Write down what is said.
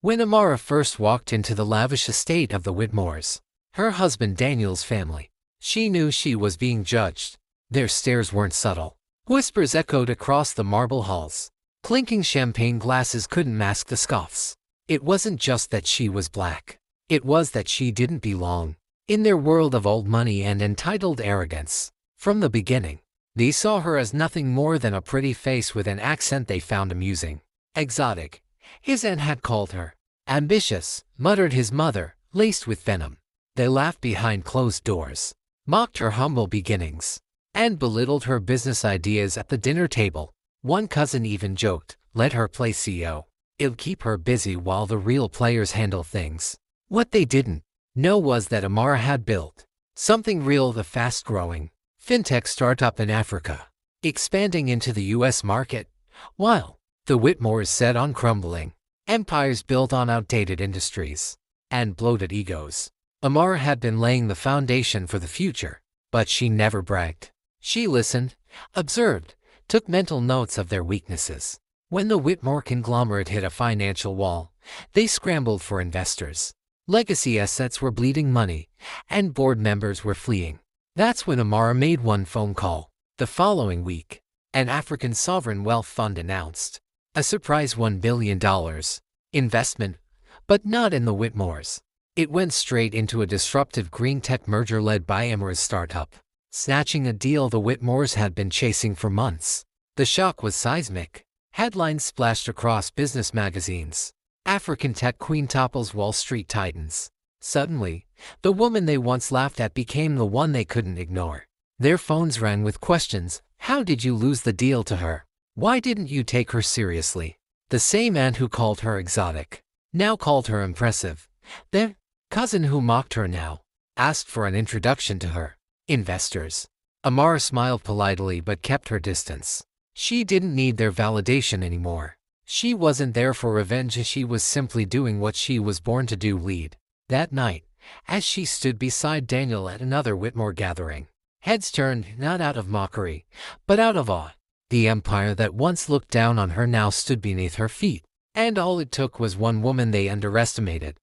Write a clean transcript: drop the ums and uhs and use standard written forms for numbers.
When Amara first walked into the lavish estate of the Whitmores, her husband Daniel's family, she knew she was being judged. Their stares weren't subtle. Whispers echoed across the marble halls. Clinking champagne glasses couldn't mask the scoffs. It wasn't just that she was black. It was that she didn't belong in their world of old money and entitled arrogance. From the beginning, they saw her as nothing more than a pretty face with an accent they found amusing. Exotic, his aunt had called her. Ambitious, muttered his mother, laced with venom. They laughed behind closed doors, mocked her humble beginnings, and belittled her business ideas at the dinner table. One cousin even joked, "Let her play CEO. It'll keep her busy while the real players handle things." What they didn't know was that Amara had built something real, the fast-growing fintech startup in Africa, expanding into the U.S. market, while the Whitmores set on crumbling empires built on outdated industries and bloated egos. Amara had been laying the foundation for the future, but she never bragged. She listened, observed, took mental notes of their weaknesses. When the Whitmore conglomerate hit a financial wall, they scrambled for investors. Legacy assets were bleeding money, and board members were fleeing. That's when Amara made one phone call. The following week, an African sovereign wealth fund announced a surprise $1 billion investment, but not in the Whitmores. It went straight into a disruptive green tech merger led by Amara's startup, snatching a deal the Whitmores had been chasing for months. The shock was seismic. Headlines splashed across business magazines. African tech queen topples Wall Street titans. Suddenly, the woman they once laughed at became the one they couldn't ignore. Their phones rang with questions. How did you lose the deal to her? Why didn't you take her seriously? The same aunt who called her exotic now called her impressive. Their cousin who mocked her now asked for an introduction to her investors. Amara smiled politely but kept her distance. She didn't need their validation anymore. She wasn't there for revenge, she was simply doing what she was born to do, lead. That night, as she stood beside Daniel at another Whitmore gathering, heads turned not out of mockery, but out of awe. The empire that once looked down on her now stood beneath her feet, and all it took was one woman they underestimated.